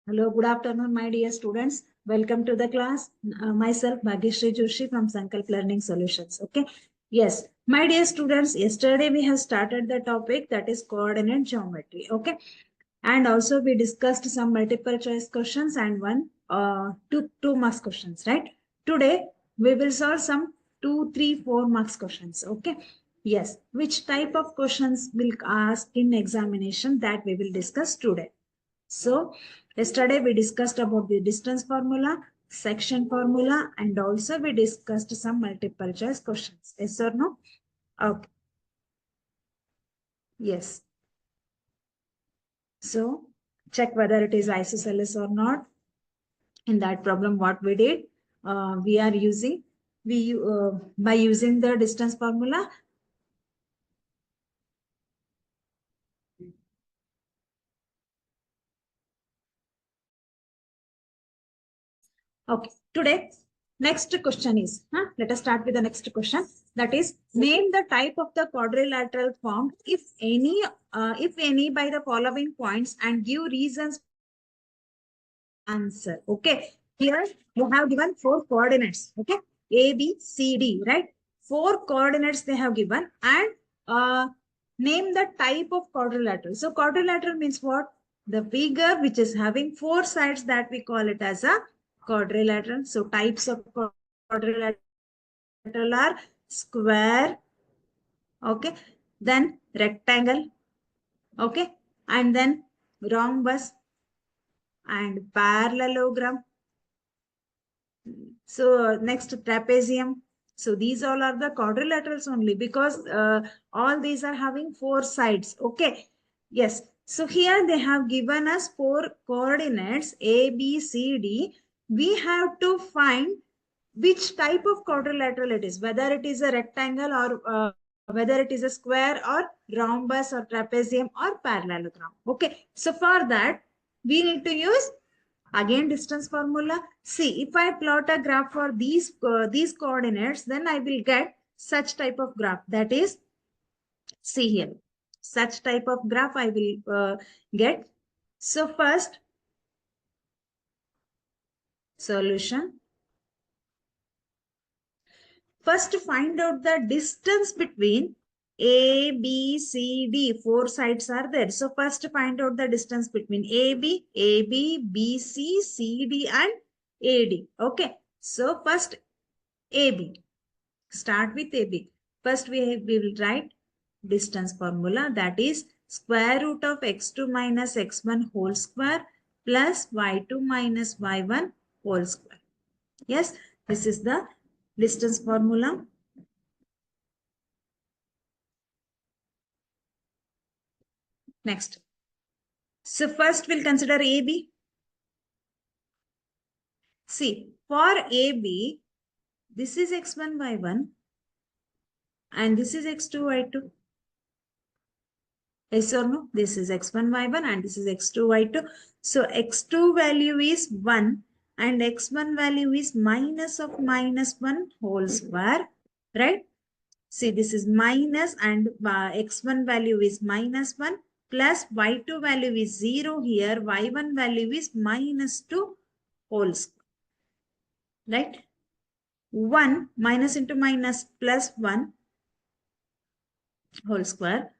Hello, good afternoon, my dear students. Welcome to the class. Myself, Bhagyashree Joshi from Sankalp Learning Solutions. Okay. Yes, my dear students, yesterday we have started the topic that is coordinate geometry. Okay. And also we discussed some multiple choice questions and two marks questions, right? Today we will solve some 2, 3, 4 marks questions. Okay. Yes. Which type of questions will ask in examination that we will discuss today. So yesterday we discussed about the distance formula, section formula, and also we discussed some multiple choice questions. Yes or no? Okay. Yes. So check whether it is isosceles or not. In that problem, what we did, we are using, by using the distance formula, okay, today, next question is, let us start with the next question. That is, name the type of the quadrilateral formed, if any, by the following points and give reasons. Answer. Okay. Here you have given 4 coordinates. Okay. A, B, C, D, right? 4 coordinates they have given and name the type of quadrilateral. So quadrilateral means what? The figure which is having 4 sides, that we call it as a quadrilateral. So types of quadrilateral are square, okay, then rectangle, okay, and then rhombus and parallelogram. So next, trapezium. So these all are the quadrilaterals only, because all these are having 4 sides. Okay. Yes. So here they have given us 4 coordinates A, B, C, D. We have to find which type of quadrilateral it is, whether it is a rectangle or whether it is a square or rhombus or trapezium or parallelogram. Okay. So for that, we need to use again distance formula. See, if I plot a graph for these coordinates, then I will get such type of graph. That is, see here, such type of graph I will get. So first, solution. First, find out the distance between A, B, C, D. 4 sides are there. So first, find out the distance between AB, BC, CD, and AD. Okay. So first, AB. Start with AB. First, we will write distance formula, that is square root of x2 minus x1 whole square plus y2 minus y1 whole square. Yes, this is the distance formula. Next. So first we'll consider AB. See, for AB, this is x1, y1 and this is x2, y2. Yes or no? This is x1, y1 and this is x2, y2. So x2 value is 1 and x1 value is minus of minus 1 whole square, right? See, this is minus and x1 value is minus 1 plus y2 value is 0 here. Y1 value is minus 2 whole square, right? 1 minus into minus plus 1 whole square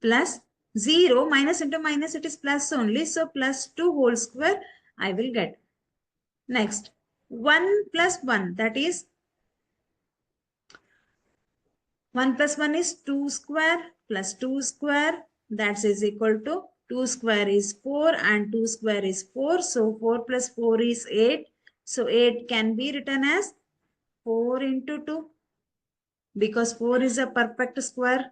plus 0 minus into minus, it is plus only. So plus 2 whole square I will get. Next, 1 plus 1, that is 1 plus 1 is 2 square plus 2 square, that is equal to 2 square is 4 and 2 square is 4. So 4 plus 4 is 8. So 8 can be written as 4 into 2 because 4 is a perfect square.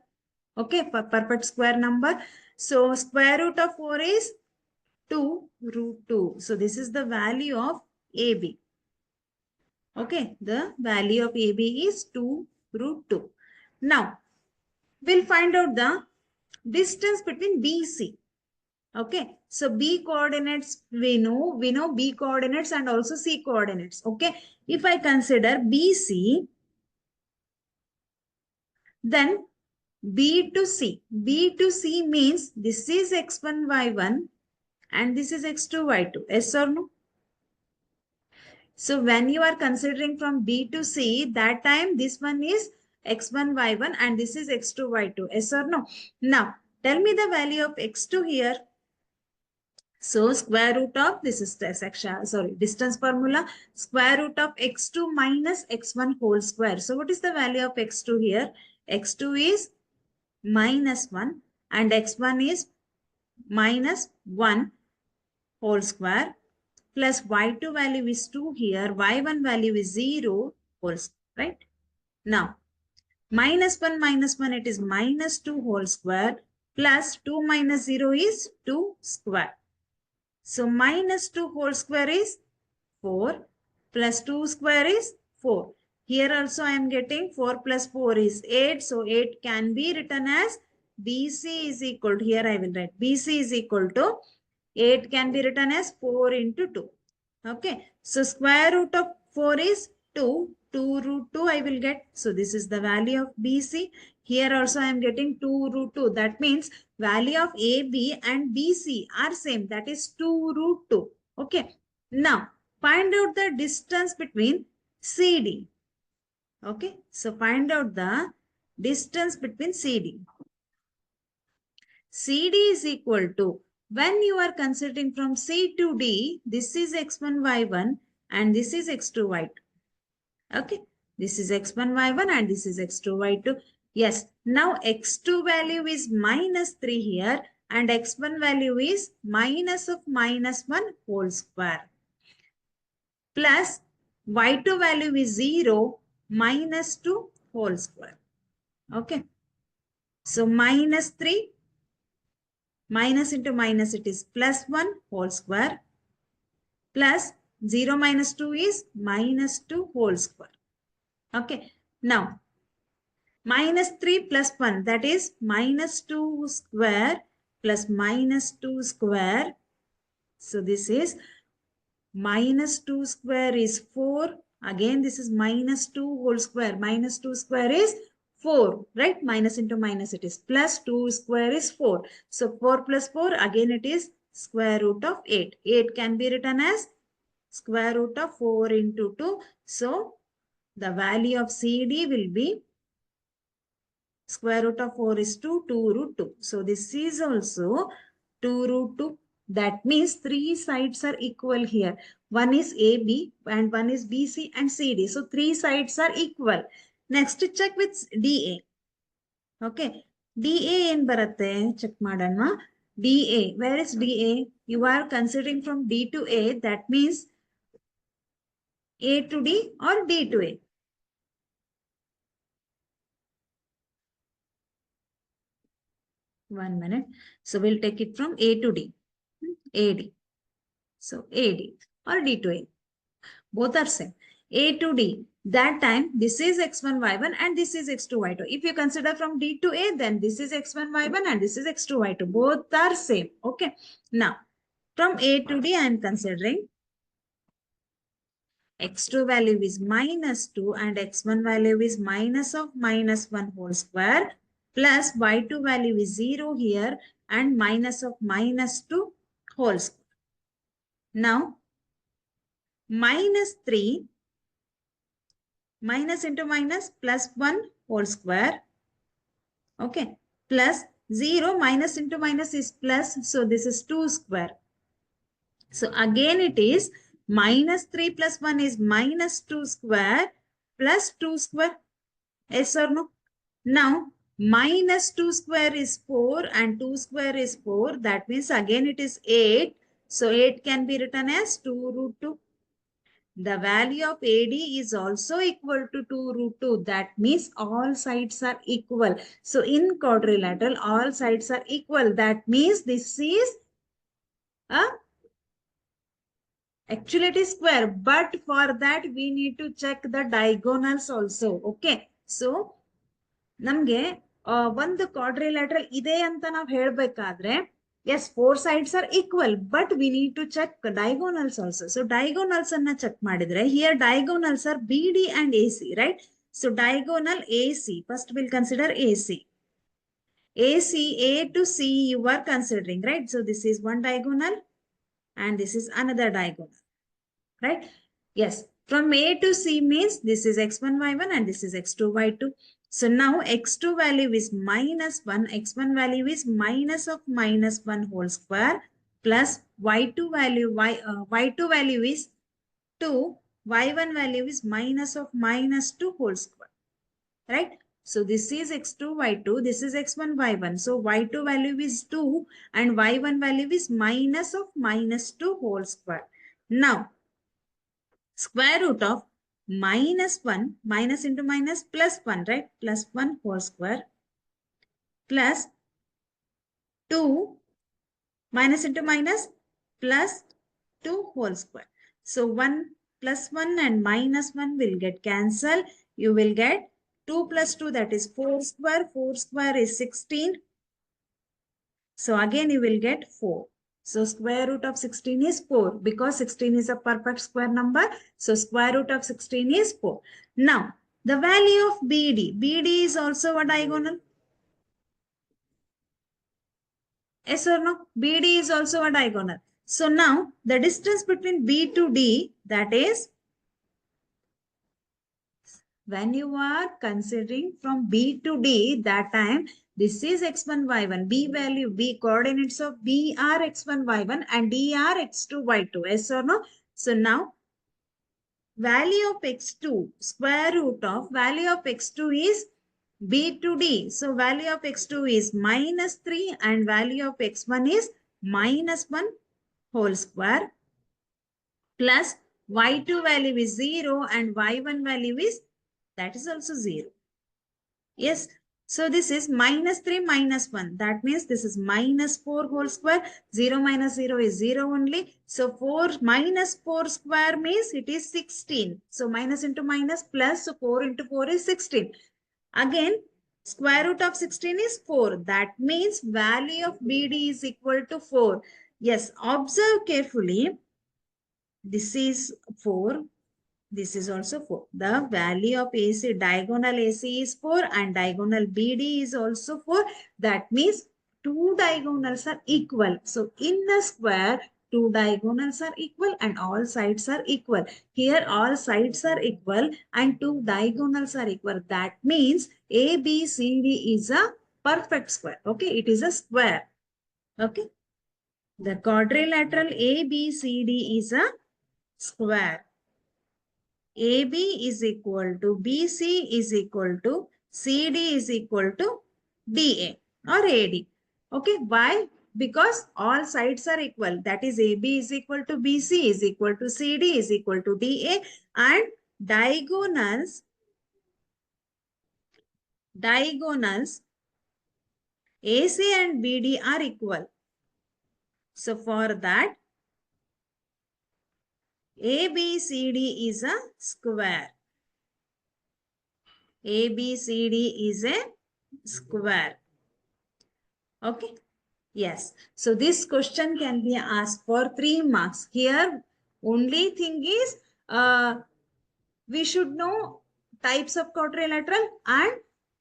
Okay, perfect square number. So square root of 4 is 2 root 2. So this is the value of AB. Okay, the value of AB is 2 root 2. Now, we'll find out the distance between BC. Okay, so B coordinates, we know B coordinates and also C coordinates. Okay, if I consider BC, then B to C. B to C means this is x1, y1 and this is x2, y2. Yes or no? So when you are considering from B to C, that time this one is x1, y1 and this is x2, y2. Yes or no? Now, tell me the value of x2 here. So square root of, this is the section, sorry, distance formula, square root of x2 minus x1 whole square. So what is the value of x2 here? x2 is minus 1 and x1 is minus 1 whole square plus y2 value is 2 here, y1 value is 0 whole square, right? Now, minus 1 it is minus 2 whole square plus 2 minus 0 is 2 square. So minus 2 whole square is 4 plus 2 square is 4. Here also I am getting 4 plus 4 is 8. So 8 can be written as BC is equal to, here I will write BC is equal to 8 can be written as 4 into 2. Okay. So square root of 4 is 2. 2 root 2 I will get. So this is the value of BC. Here also I am getting 2 root 2. That means value of AB and BC are same. That is 2 root 2. Okay. Now find out the distance between CD. Okay. So find out the distance between CD. CD is equal to, when you are considering from C to D, this is x1, y1 and this is x2, y2. Okay. This is x1, y1 and this is x2, y2. Yes. Now x2 value is minus 3 here and x1 value is minus of minus 1 whole square. Plus y2 value is 0 minus 2 whole square. Okay. So minus 3 minus into minus it is plus 1 whole square plus 0 minus 2 is minus 2 whole square. Okay. Now minus 3 plus 1 that is minus 2 square plus minus 2 square. So this is minus 2 square is 4. Again this is minus 2 whole square. Minus 2 square is 4, right? Minus into minus it is plus 2 square is 4. So 4 plus 4 again it is square root of 8. 8 can be written as square root of 4 into 2. So the value of CD will be square root of 4 is 2, 2 root 2. So this is also 2 root 2. That means three sides are equal here. One is AB and one is BC and CD. So three sides are equal. Next check with DA. Okay. DA in baratte check madanma. DA. Where is DA? You are considering from D to A. That means A to D or D to A. One minute. So we'll take it from A to D. AD. So AD or D to A. Both are same. A to D. That time this is x1, y1 and this is x2, y2. If you consider from D to A, then this is x1, y1 and this is x2, y2. Both are same. Okay. Now, from A to D, I am considering x2 value is minus 2 and x1 value is minus of minus 1 whole square plus y2 value is 0 here and minus of minus 2 whole square. Now, minus 3 minus into minus plus 1 whole square. Okay. Plus 0 minus into minus is plus. So this is 2 square. So again it is minus 3 plus 1 is minus 2 square plus 2 square. Yes or no? Now minus 2 square is 4 and 2 square is 4. That means again it is 8. So 8 can be written as 2 root 2. The value of AD is also equal to 2 root 2. That means all sides are equal. So in quadrilateral, all sides are equal. That means this is actually it is square. But for that, we need to check the diagonals also. Okay. So, namge ಒಂದು quadrilateral ಇದೆ ಅಂತ ನಾವು ಹೇಳಬೇಕಾದ್ರೆ yes, four sides are equal, but we need to check diagonals also. So diagonals anna check madidre, here diagonals are BD and AC, right? So diagonal AC, first we'll consider AC. AC, A to C you are considering, right? So this is one diagonal and this is another diagonal, right? Yes, from A to C means this is x1, y1 and this is x2, y2. So now x2 value is minus 1, x1 value is minus of minus 1 whole square plus y2 value, y2 value is 2, y1 value is minus of minus 2 whole square, right? So this is x2, y2, this is x1, y1. So y2 value is 2 and y1 value is minus of minus 2 whole square. Now, square root of minus 1, minus into minus plus 1, right? Plus 1 whole square plus 2 minus into minus plus 2 whole square. So 1 plus 1 and minus 1 will get cancelled. You will get 2 plus 2, that is 4 square. 4 square is 16. So again you will get 4. So square root of 16 is 4 because 16 is a perfect square number. So square root of 16 is 4. Now the value of BD. BD is also a diagonal. Yes or no? BD is also a diagonal. So now the distance between B to D, that is, when you are considering from B to D, that time this is x1, y1. B value, B coordinates of B are x1, y1 and D are x2, y2. Yes or no? So now value of x2, square root of value of x2 is B to D. So value of x2 is minus 3 and value of x1 is minus 1 whole square plus y2 value is 0 and y1 value is, that is also 0. Yes. So this is minus 3 minus 1. That means this is minus 4 whole square. 0 minus 0 is 0 only. So 4 minus 4 square means it is 16. So minus into minus plus. So 4 into 4 is 16. Again, square root of 16 is 4. That means value of BD is equal to 4. Yes, observe carefully. This is 4. This is also 4. The value of AC, diagonal AC is 4 and diagonal BD is also 4. That means two diagonals are equal. So in the square, two diagonals are equal and all sides are equal. Here all sides are equal and two diagonals are equal. That means ABCD is a perfect square. Okay, it is a square. Okay. The quadrilateral ABCD is a square. AB is equal to BC is equal to CD is equal to DA or AD. Okay, why? Because all sides are equal. That is AB is equal to BC is equal to CD is equal to DA and diagonals AC and BD are equal. So for that, ABCD is a square. ABCD is a square. Okay. Yes. So this question can be asked for 3 marks. Here, only thing is we should know types of quadrilateral and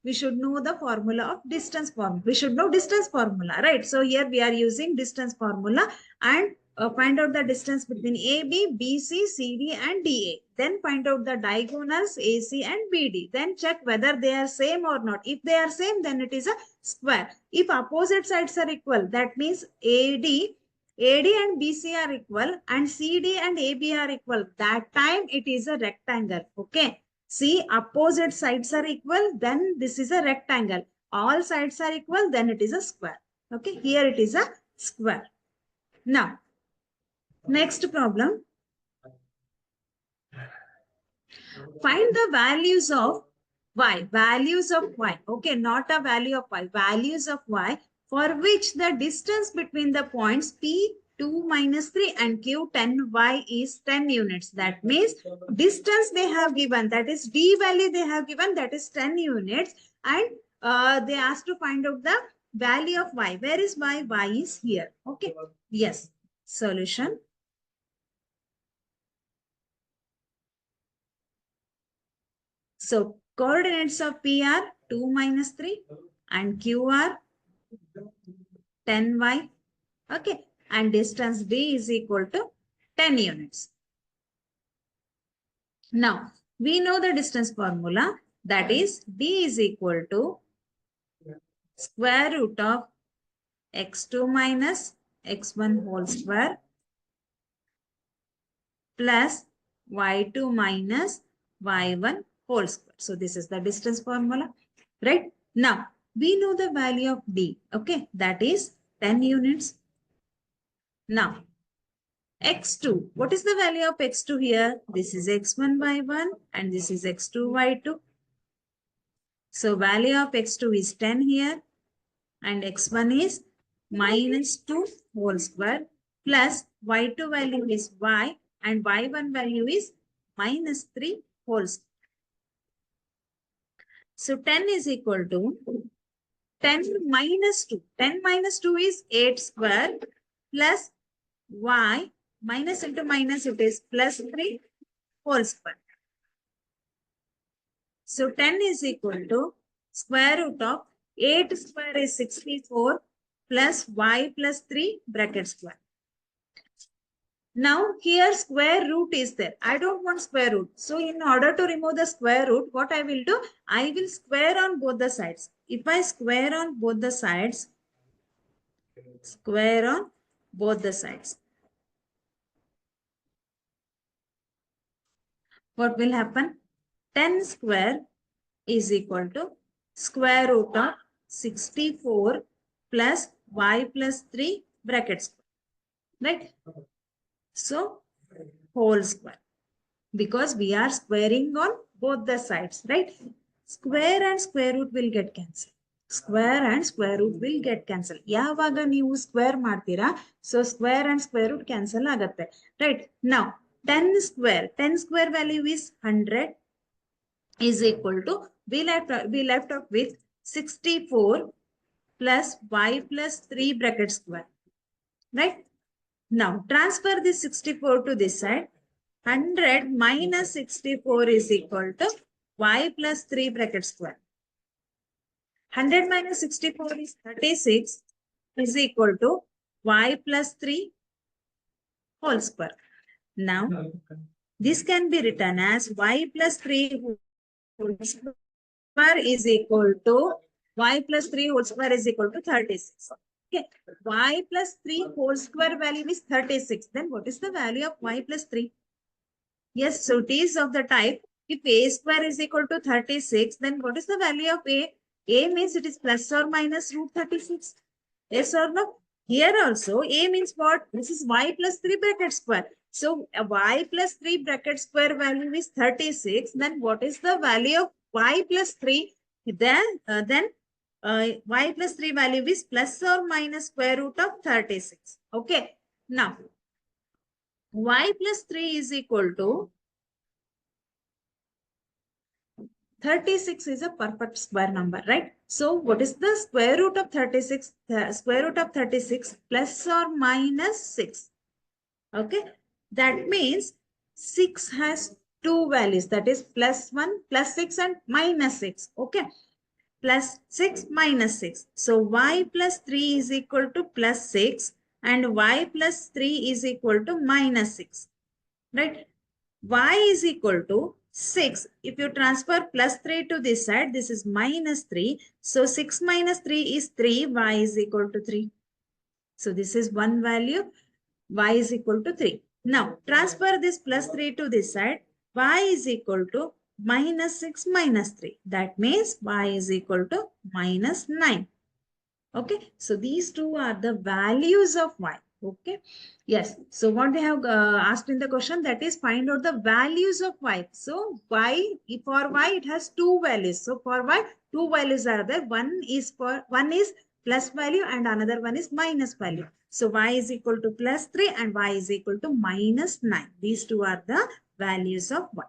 we should know the formula of distance formula. We should know distance formula, right? So here we are using distance formula and find out the distance between AB, BC, CD and DA. Then find out the diagonals AC and BD. Then check whether they are same or not. If they are same, then it is a square. If opposite sides are equal, that means AD and BC are equal and CD and AB are equal. That time it is a rectangle. Okay. See, opposite sides are equal, then this is a rectangle. All sides are equal, then it is a square. Okay. Here it is a square. Now, next problem. Find the values of y. Values of y. Okay, not a value of y. Values of y for which the distance between the points P 2 minus 3 and Q 10 y is 10 units. That means distance they have given, that is D value they have given, that is 10 units. And they asked to find out the value of y. Where is y? Y is here. Okay. Yes. Solution. So coordinates of P are 2 minus 3 and Q are 10y. Okay. and distance D is equal to 10 units. Now, we know the distance formula, that is D is equal to square root of x2 minus x1 whole square plus y2 minus y1 whole square. So this is the distance formula, right? Now, we know the value of D, okay? That is 10 units. Now, x2, what is the value of x2 here? This is x1 y1 and this is x2 y2. So value of x2 is 10 here and x1 is minus 2 whole square plus y2 value is y and y1 value is minus 3 whole square. So 10 is equal to 10 minus 2. 10 minus 2 is 8 square plus y minus into minus it is plus 3 whole square. So 10 is equal to square root of 8 square is 64 plus y plus 3 bracket square. Now here square root is there. I don't want square root. So in order to remove the square root, what I will do? I will square on both the sides. If I square on both the sides, square on both the sides, what will happen? 10 square is equal to square root of 64 plus y plus 3 bracket square. Right? So whole square. Because we are squaring on both the sides, right? Square and square root will get cancelled. Square and square root will get cancelled. ಯಾವಾಗ ನೀವು square ಮಾಡ್ತೀರಾ, so square and square root cancel ಆಗುತ್ತೆ. Right? Now, 10 square value is 100 is equal to, we left off with 64 plus y plus 3 bracket square. Right? Now, transfer this 64 to this side. 100 minus 64 is equal to y plus 3 bracket square. 100 minus 64 is 36 is equal to y plus 3 whole square. Now, this can be written as y plus 3 whole square is equal to y plus 3 whole square is equal to 36. Okay, y plus 3 whole square value is 36. Then what is the value of y plus 3? Yes, so it is of the type, if a square is equal to 36, then what is the value of a? A means it is plus or minus root 36. Yes or no? Here also, a means what? This is y plus 3 bracket square. So, y plus 3 bracket square value is 36. Then what is the value of y plus 3? Then y plus 3 value is plus or minus square root of 36. Okay. Now, y plus 3 is equal to 36 is a perfect square number, right? So what is the square root of 36? The square root of 36 plus or minus 6. Okay. That means 6 has two values, that is plus 1, plus 6 and minus 6. Okay. Plus 6 minus 6. So y plus 3 is equal to plus 6 and y plus 3 is equal to minus 6. Right? Y is equal to 6. If you transfer plus 3 to this side, this is minus 3. So 6 minus 3 is 3. Y is equal to 3. So this is one value. Y is equal to 3. Now transfer this plus 3 to this side. Y is equal to minus 6 minus 3. That means y is equal to minus 9. Okay. So these two are the values of y. Okay. Yes. So what they have asked in the question, that is find out the values of y. So y, for y it has two values. So for y two values are there. One is plus value and another one is minus value. So y is equal to plus 3 and y is equal to minus 9. These two are the values of y.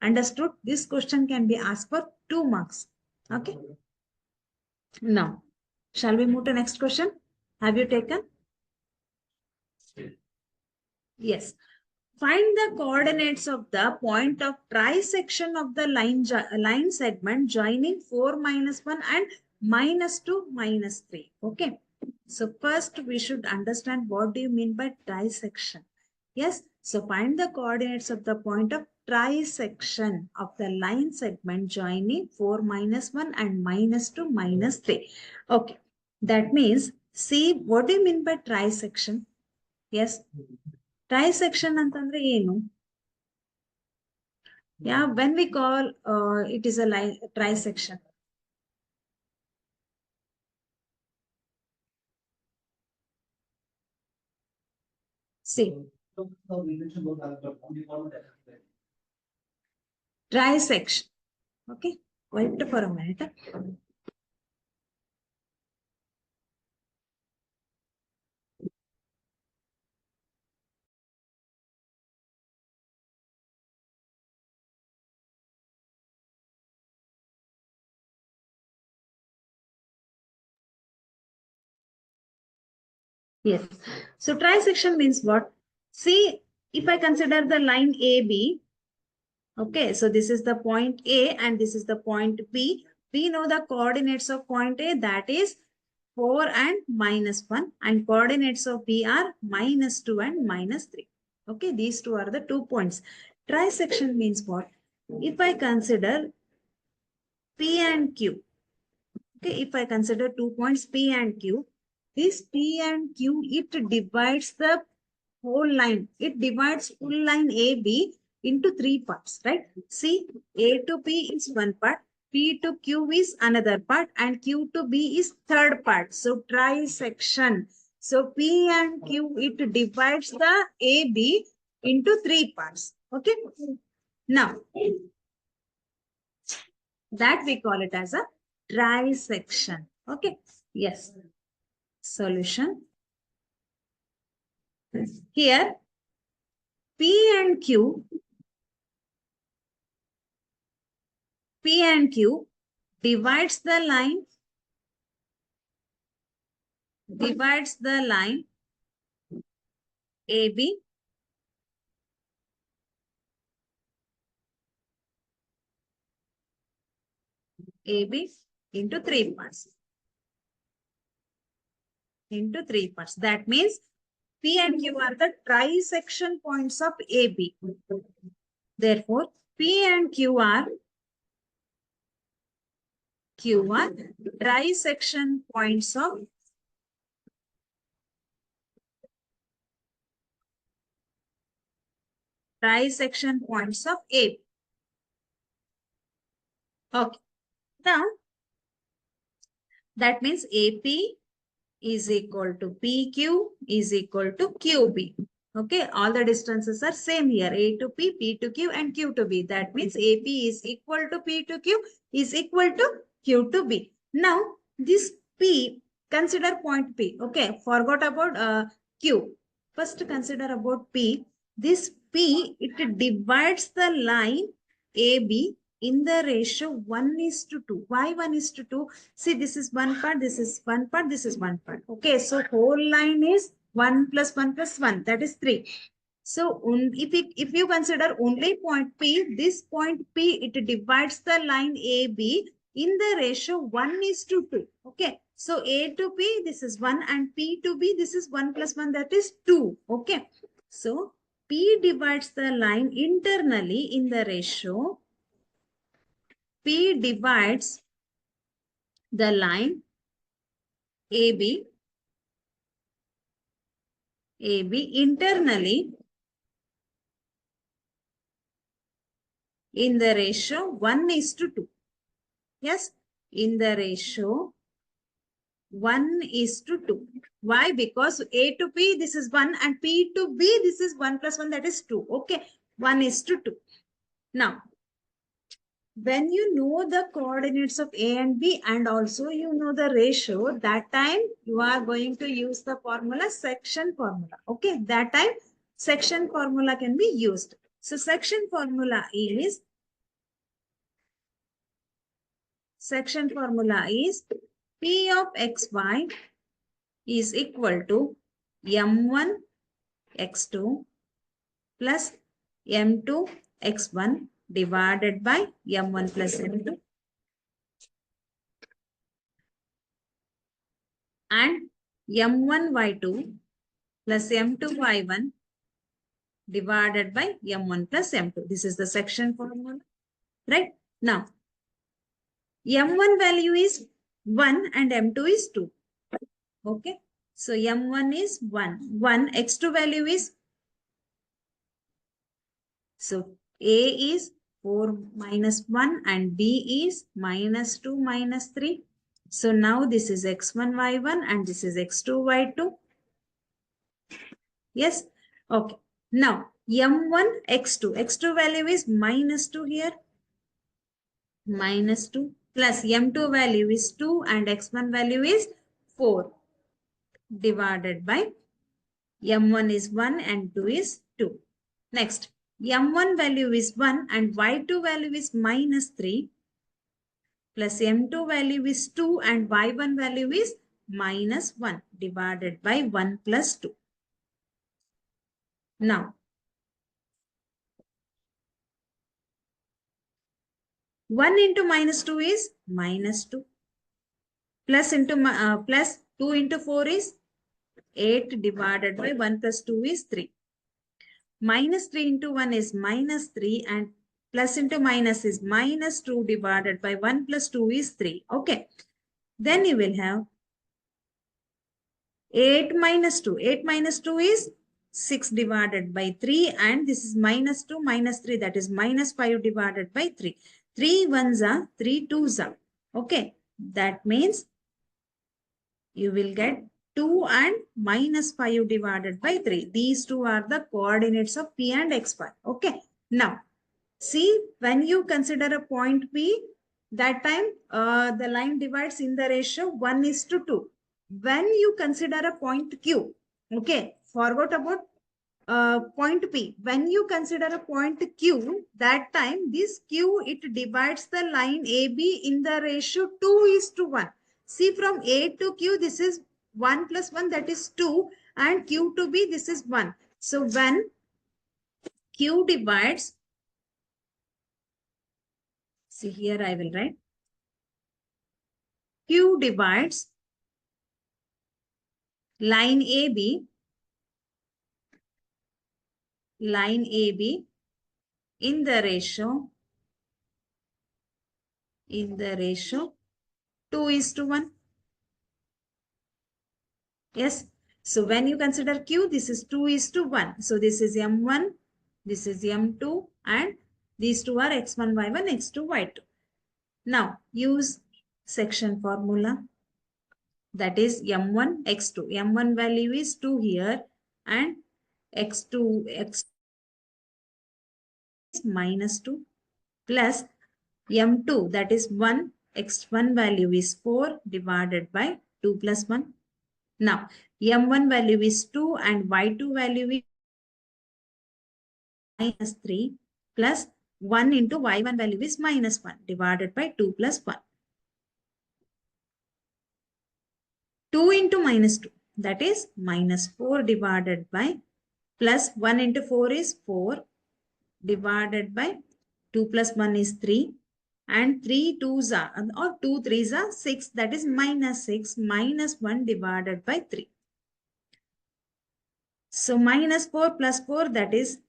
Understood? This question can be asked for 2 marks. Okay. Now, shall we move to next question? Have you taken? Yes. Find the coordinates of the point of trisection of the line segment joining 4 minus 1 and minus 2 minus 3. Okay. So first we should understand what do you mean by trisection. Yes, so find the coordinates of the point of trisection of the line segment joining 4, -1 and -2, -3. Okay, that means, see, what do you mean by trisection? Yes, trisection ಅಂತಂದ್ರೆ ಏನು? Yeah, when we call it is a line trisection. See, trisection. Okay, wait for a minute. Yes. So trisection means what? See, if I consider the line AB, okay, so this is the point A and this is the point B. We know the coordinates of point A, that is 4 and -1, and coordinates of B are -2 and -3. Okay, these two are the 2 points. Trisection means what? If I consider P and Q, okay, if I consider 2 points P and Q, this P and Q, it divides the whole line. It divides full line AB into 3 parts, right? See, A to P is one part, P to Q is another part, and Q to B is third part. So trisection. So P and Q, it divides the AB into 3 parts. Okay. Now, that we call it as a trisection. Okay. Yes. Solution. Here, P and Q divides the line AB into 3 parts. That means P and Q are the trisection points of AB. Therefore, P and Q are trisection points of AB. Okay. Now, that means AP is equal to PQ is equal to QB. Okay, all the distances are same here. A to P, P to Q, and Q to B. That means AP is equal to P to Q is equal to Q to B. Now, this P, consider point P. Okay, forgot about Q. First consider about P. This P, it divides the line AB in the ratio 1:2. Why 1:2? See, this is one part, this is one part, this is one part. Okay, so whole line is 1 plus 1 plus 1, that is 3. So if you consider only point P, this point P, it divides the line AB in the ratio 1:2. Okay, so A to P, this is 1, and P to B, this is 1 plus 1, that is 2. Okay, so P divides the line internally in the ratio. P divides the line AB internally in the ratio 1:2. Yes, in the ratio 1:2. Why? Because A to P, this is 1, and P to B, this is 1 plus 1, that is 2. Okay, 1:2. Now, when you know the coordinates of A and B and also you know the ratio, that time you are going to use the formula, section formula. Okay, that time section formula can be used. So section formula is P of xy is equal to m1 x2 plus m2 x1 divided by m1 plus m2 and m1 y2 plus m2 y1 divided by m1 plus m2. This is the section formula, right? Now, m1 value is 1 and m2 is 2. Okay. So, m1 is 1. 1, x2 value is, so a is 4 minus 1 and b is minus 2 minus 3. So, now this is x1 y1 and this is x2 y2. Yes. Okay. Now, m1 x2. x2 value is minus 2 here. Minus 2 plus m2 value is 2 and x1 value is 4 divided by m1 is 1 and 2 is 2. Next, m1 value is 1 and y2 value is minus 3 plus m2 value is 2 and y1 value is minus 1 divided by 1 plus 2. Now, 1 into minus 2 is minus 2. Plus 2 into 4 is 8 divided by 1 plus 2 is 3. Minus 3 into 1 is minus 3 and plus into minus is minus 2 divided by 1 plus 2 is 3. Okay. Then you will have 8 minus 2. 8 minus 2 is 6 divided by 3 and this is minus 2 minus 3, that is minus 5 divided by 3. 3 ones are 3 twos are. Okay. That means you will get 2 and minus 5 divided by 3. These two are the coordinates of P and XY. Okay. Now, see, when you consider a point P, that time the line divides in the ratio 1 is to 2. When you consider a point Q, okay, forgot about point P. When you consider a point Q, that time this Q, it divides the line AB in the ratio 2 is to 1. See, from A to Q, this is 1 plus 1, that is 2. And Q to B, this is 1. So, when Q divides, see here I will write, Q divides line AB in the ratio 2 is to 1. Yes. So when you consider Q, this is 2 is to 1. So this is M1, this is M2 and these two are X1, Y1, X2, Y2. Now use section formula, that is M1, X2. M1 value is 2 here and X2 is minus 2 plus M2, that is 1, X1 value is 4 divided by 2 plus 1. Now, M1 value is 2 and Y2 value is minus 3 plus 1 into Y1 value is minus 1 divided by 2 plus 1. 2 into minus 2, that is minus 4 divided by plus 1 into 4 is 4 divided by 2 plus 1 is 3 and 3 twos are, or 2 threes are 6, that is minus 6 minus 1 divided by 3. So minus 4 plus 4, that is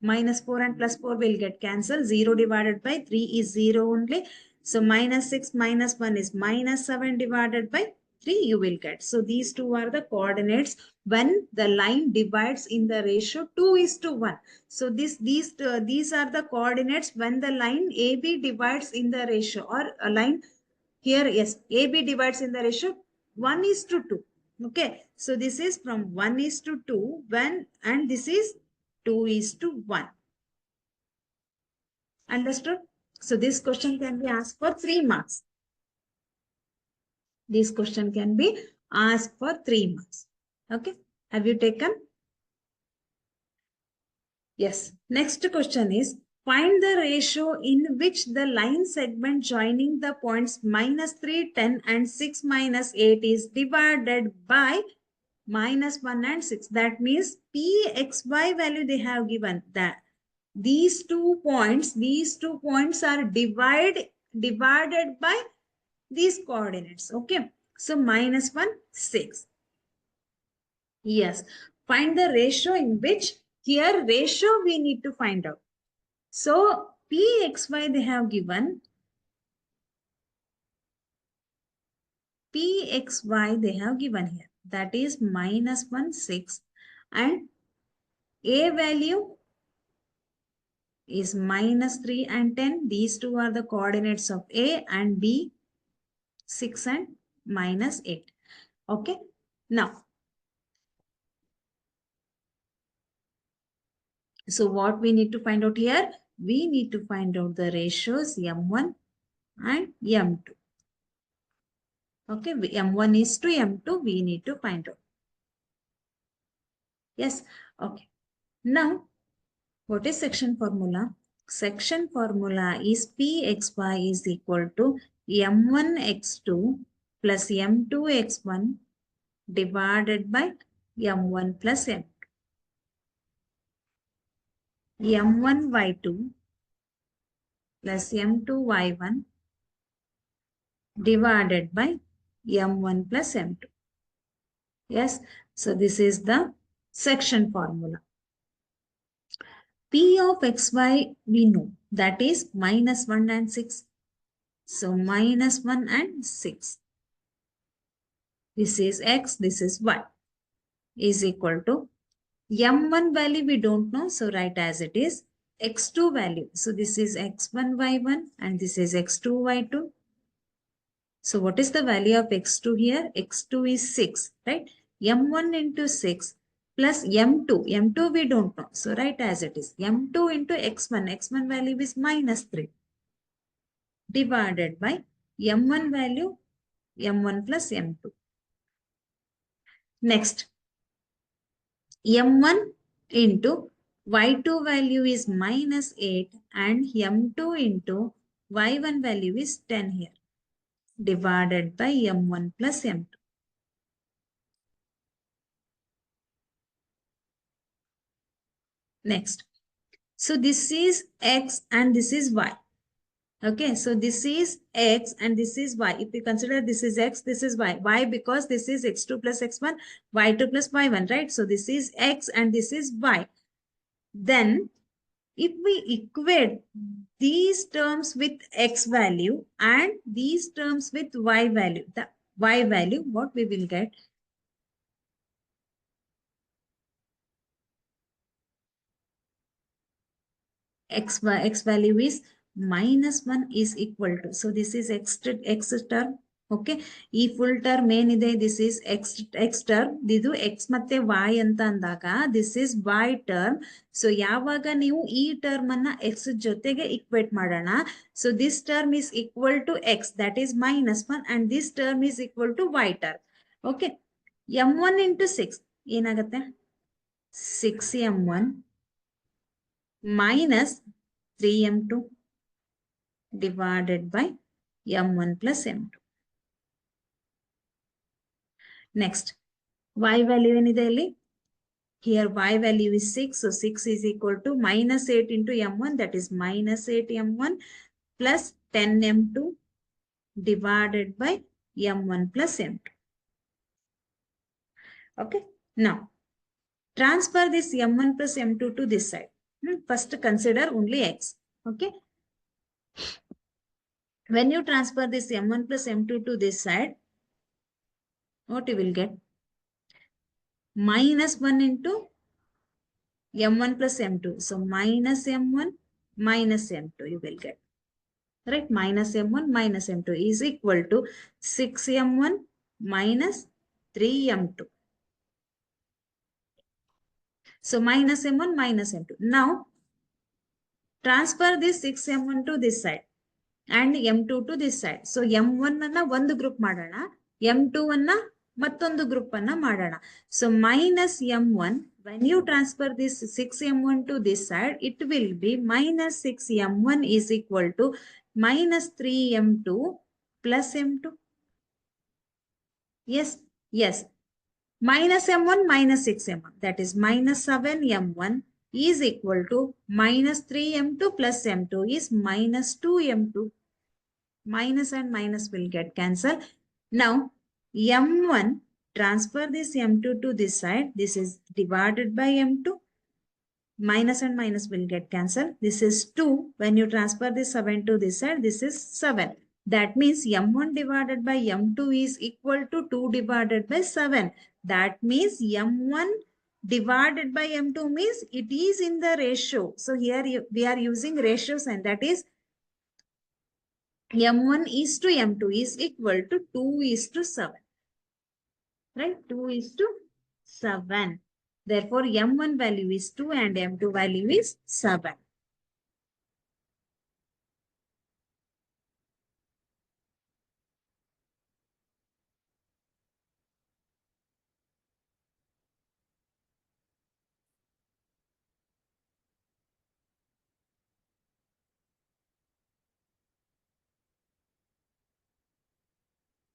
minus 4 and plus 4 will get cancelled. 0 divided by 3 is 0 only. So minus 6 minus 1 is minus 7 divided by 3 you will get. So these two are the coordinates when the line divides in the ratio 2 is to 1. So these are the coordinates when the line AB divides in the ratio, or a line here, yes, AB divides in the ratio 1 is to 2. Okay, so this is from 1 is to 2 when, and this is 2 is to 1. Understood? So this question can be asked for 3 marks. This question can be asked for 3 marks. Okay, have you taken? Yes. Next question is, find the ratio in which the line segment joining the points minus 3, 10 and 6 minus 8 is divided by minus 1 and 6. That means P, X, Y value they have given that. These 2 points are divided by these coordinates. Okay. So minus 1, 6. Yes. Find the ratio in which here ratio we need to find out. So Pxy they have given. Pxy they have given here. That is -1, 6. And A value is -3 and 10. These two are the coordinates of A, and B 6 and -8. Okay. Now, so what we need to find out here? We need to find out the ratios M1 and M2. Okay, M1 is to M2, we need to find out. Yes, okay. Now, what is section formula? Section formula is Pxy is equal to M1x2 plus M2x1 divided by M1 plus M2. M1y2 plus M2y1 divided by M1 plus M2. Yes, so this is the section formula. P of xy we know, that is -1 and 6. So -1 and 6. This is x, this is y, is equal to M1 value we don't know, so write as it is. X2 value, so this is x1 y1 and this is x2 y2. So what is the value of x2 here? X2 is 6, right? M1 into 6 plus M2. M2 we don't know. So write as it is. M2 into x1. x1 value is -3 divided by M1 value, M1 plus M2. Next, M1 into Y2 value is -8 and M2 into Y1 value is 10 here, divided by M1 plus M2. Next, so this is X and this is Y. Okay, so this is X and this is Y. If we consider this is X, this is Y. Why? Because this is X2 plus X1, Y2 plus Y1, right? So this is X and this is Y. Then if we equate these terms with X value and these terms with Y value, the Y value, what we will get? X value is -1 is equal to. So this is X term. Okay. E full term ಏನಿದೆ, this is X term. ಇದು X ಮತ್ತೆ Y ಅಂತ ಅಂದಾಗ this is Y term. So ಯಾವಾಗ ನೀವು ಈ term ಅನ್ನ X ಜೊತೆಗೆ equate ಮಾಡೋಣ. So this term is equal to X, that is -1, and this term is equal to Y term. Okay. M1 into 6 ಏನಾಗುತ್ತೆ? 6M1 minus 3M2 divided by M1 plus M2. Next, Y value ಏನಿದೆ ಇಲ್ಲಿ? Here Y value is 6. So 6 is equal to -8 into M1, that is -8M1 plus 10M2 divided by M1 plus M2. Okay. Now, transfer this M1 plus M2 to this side. First consider only X. Okay. When you transfer this M1 plus M2 to this side, what you will get? -1 into M1 plus M2. So minus M1 minus M2 you will get. Right? -M1 minus M2 is equal to 6M1 minus 3M2. So -M1 minus M2. Now, transfer this 6M1 to this side and M2 to this side. So M1 ಅನ್ನ ಒಂದು group ಮಾಡೋಣ, M2 ಅನ್ನ ಮತ್ತೊಂದು group ಅನ್ನ ಮಾಡೋಣ. So minus M1, when you transfer this 6M1 to this side, it will be minus 6M1 is equal to minus 3M2 plus M2. Yes, yes. Minus M1 minus 6M1, that is minus 7M1 is equal to minus 3M2 plus M2 is minus 2M2. Minus and minus will get cancelled. Now, M1 transfer this M2 to this side, this is divided by M2. Minus and minus will get cancelled. This is 2. When you transfer this 7 to this side, this is 7. That means M1 divided by M2 is equal to 2 divided by 7. That means M1 divided by M2 means it is in the ratio. So here we are using ratios, and that is M1 is to M2 is equal to 2 is to 7. Right? 2 is to 7. Therefore, M1 value is 2 and M2 value is 7.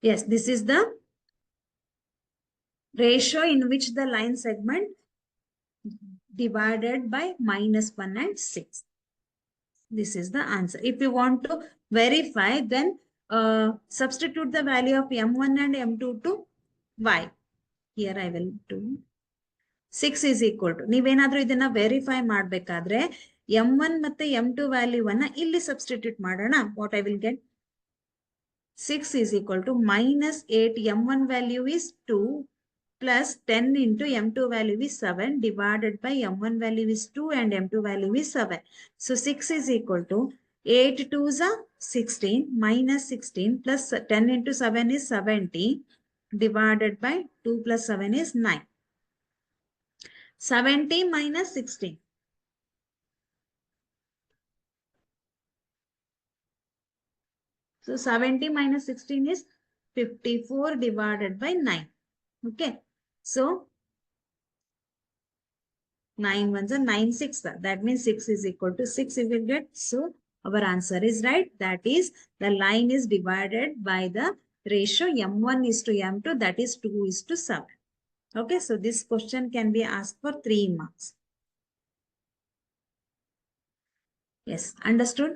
Yes, this is the ratio in which the line segment divided by -1 and 6. This is the answer. If you want to verify, then substitute the value of M1 and M2 to Y. Here I will do 6 is equal to. ನೀವೇನಾದ್ರೂ ಇದನ್ನ verify ಮಾಡಬೇಕಾದ್ರೆ M1 ಮತ್ತೆ M2 ವ್ಯಾಲ್ಯೂವನ್ನ ಇಲ್ಲಿ substitute ಮಾಡೋಣ. What I will get? 6 is equal to -8. M1 value is 2 plus 10 into M2 value is 7 divided by M1 value is 2 and M2 value is 7. So 6 is equal to 8 2s are 16 minus 16 plus 10 into 7 is 70 divided by 2 plus 7 is 9. 70 minus 16. So 70 minus 16 is 54 divided by 9. Okay. So 9 ones are 9 6. That means 6 is equal to 6 if we get. So our answer is right. That is the line is divided by the ratio M1 is to M2, that is 2 is to 7. Okay. So this question can be asked for 3 marks. Yes. Understood?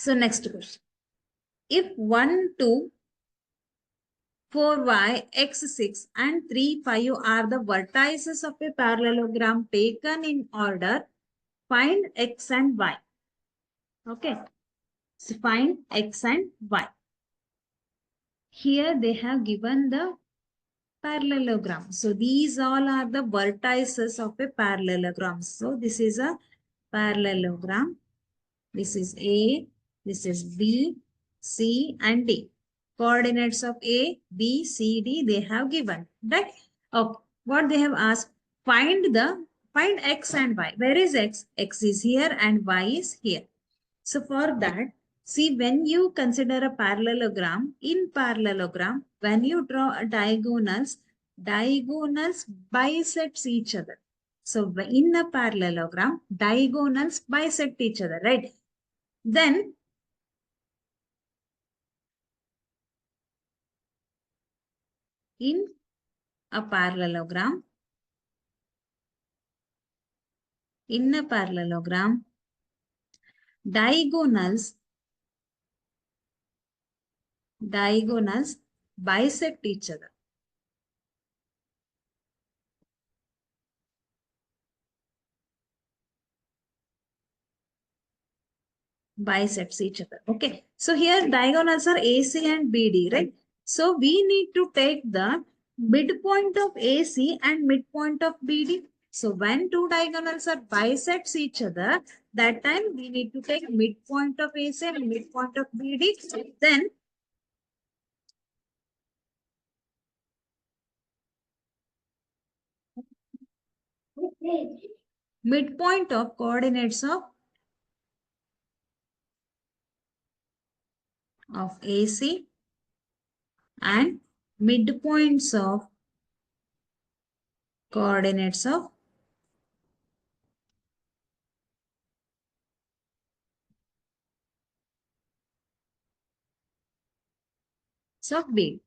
So next question. If 1, 2, 4y, x6 and 3, 5 are the vertices of a parallelogram taken in order, find x and y. Okay. So find x and y. Here they have given the parallelogram. So these all are the vertices of a parallelogram. So this is a parallelogram. This is A, this is B, C and D. Coordinates of A, B, C, D they have given. Right? Okay. What they have asked, find x and y. Where is x? X is here and y is here. So for that, see, when you consider a parallelogram, in parallelogram, when you draw a diagonals bisects each other. So in a parallelogram, diagonals bisect each other, right? Then in a parallelogram, diagonals bisect each other. Bisects each other. Okay. So here diagonals are AC and BD, right? So we need to take the midpoint of AC and midpoint of BD. So when two diagonals are bisects each other, that time we need to take midpoint of AC and midpoint of BD. Then midpoint of coordinates of AC and midpoints of coordinates of B.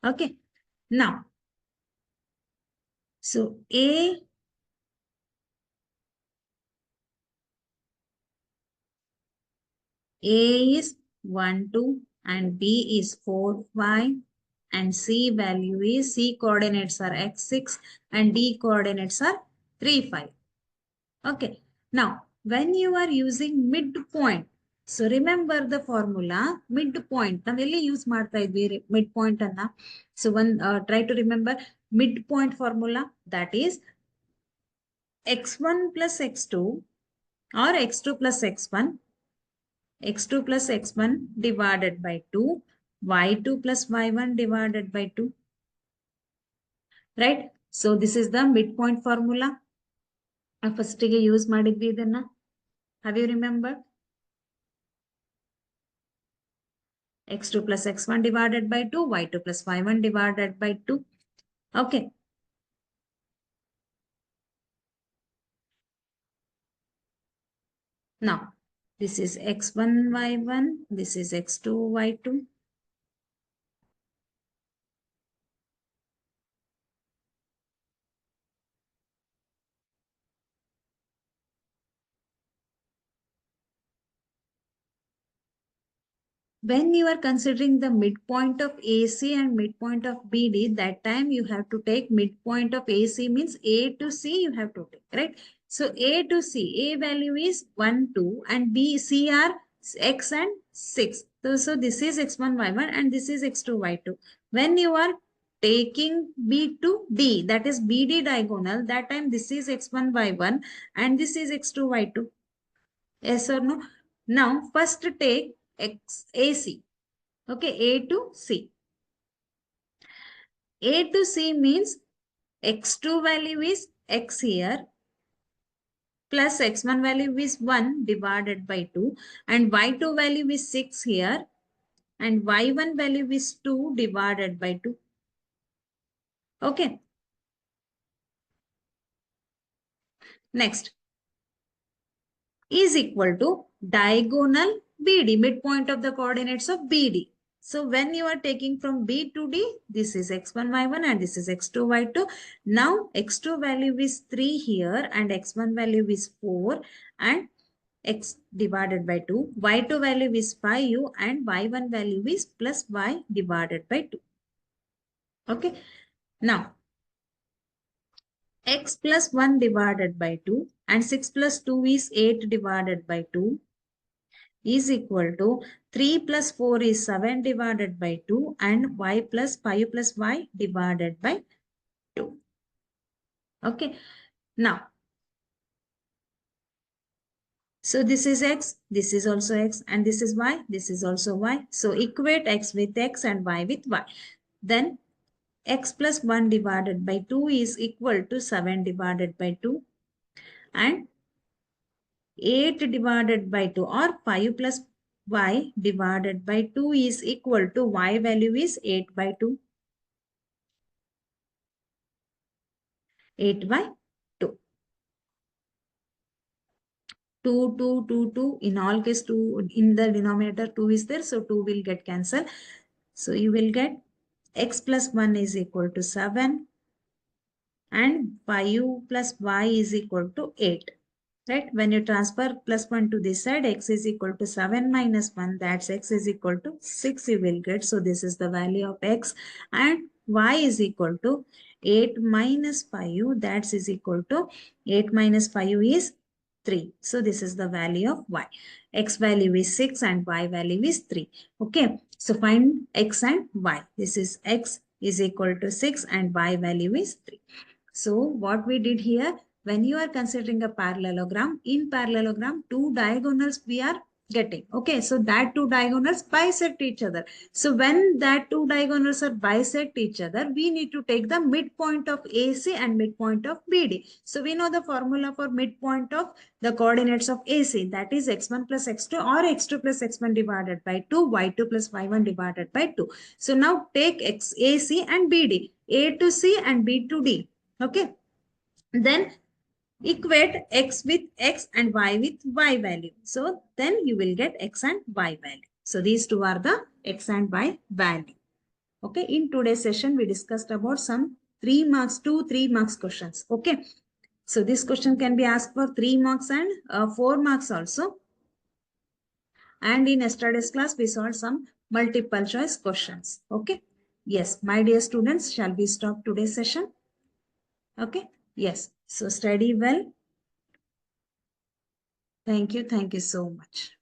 Okay. Now, so A is 1, 2 and B is 4, 5 and C value is, C coordinates are x6 and D coordinates are 3, 5. Okay. Now, when you are using midpoint, so remember the formula midpoint. ನಾವೆಲ್ಲಿ use ಮಾಡ್ತಾ ಇದ್ವಿ midpoint ಅನ್ನ. So try to remember midpoint formula, that is x1 plus x2 or x2 plus x1, x2 plus x1 divided by 2, y2 plus y1 divided by 2. Right? So this is the midpoint formula. First ಗೆ use ಮಾಡಿದ್ವಿ ಇದನ್ನ. Have you remembered? x2 plus x1 divided by 2, y2 plus y1 divided by 2. Okay. Now, this is x1, y1, this is x2, y2. When you are considering the midpoint of AC and midpoint of BD, that time you have to take midpoint of AC means A to C you have to take, right? So A to C, A value is 1, 2 and B, C are X and 6. So this is X1, Y1 and this is X2, Y2. When you are taking B to D, that is BD diagonal, that time this is X1, Y1 and this is X2, Y2. Yes or no? Now, first take AC. Okay, A to C. A to C means x2 value is x here plus x1 value is 1 divided by 2 and y2 value is 6 here and y1 value is 2 divided by 2. Okay. Next is equal to diagonal BD, midpoint of the coordinates of BD. So when you are taking from B to D, this is x1, y1 and this is x2, y2. Now x2 value is 3 here and x1 value is 4 and x divided by 2. Y2 value is 5 and y1 value is plus y divided by 2. Okay. Now x plus 1 divided by 2 and 6 plus 2 is 8 divided by 2 is equal to 3 plus 4 is 7 divided by 2 and y plus 5 plus y divided by 2. Okay. Now, so this is x, this is also x and this is y, this is also y. So equate x with x and y with y. Then x plus 1 divided by 2 is equal to 7 divided by 2 and 8 divided by 2 or 5 plus y divided by 2 is equal to y value is 8 by 2. 8 by 2. 2, 2, 2, 2. In all case, 2 in the denominator 2 is there. So 2 will get cancelled. So you will get x plus 1 is equal to 7 and 5 plus y is equal to 8. Right? When you transfer plus 1 to this side, x is equal to 7 minus 1. That's x is equal to 6 you will get. So this is the value of x and y is equal to 8 minus 5. That is equal to 8 minus 5 is 3. So this is the value of y. X value is 6 and y value is 3. Okay. So find x and y. This is x is equal to 6 and y value is 3. So what we did here, when you are considering a parallelogram, in parallelogram, two diagonals we are getting. Okay, so that two diagonals bisect each other. So when that two diagonals are bisect each other, we need to take the midpoint of AC and midpoint of BD. So we know the formula for midpoint of the coordinates of AC, that is x1 plus x2 or x2 plus x1 divided by 2, y2 plus y1 divided by 2. So now take AC and BD, A to C and B to D. Okay. Then equate x with x and y with y value. So then you will get x and y value. So these two are the x and y value. Okay. In today's session, we discussed about some 3 marks, 3 marks questions. Okay. So this question can be asked for 3 marks and 4 marks also. And in yesterday's class, we saw some multiple choice questions. Okay. Yes, my dear students, shall we stop today's session? Okay. Yes. So study well. Thank you. Thank you so much.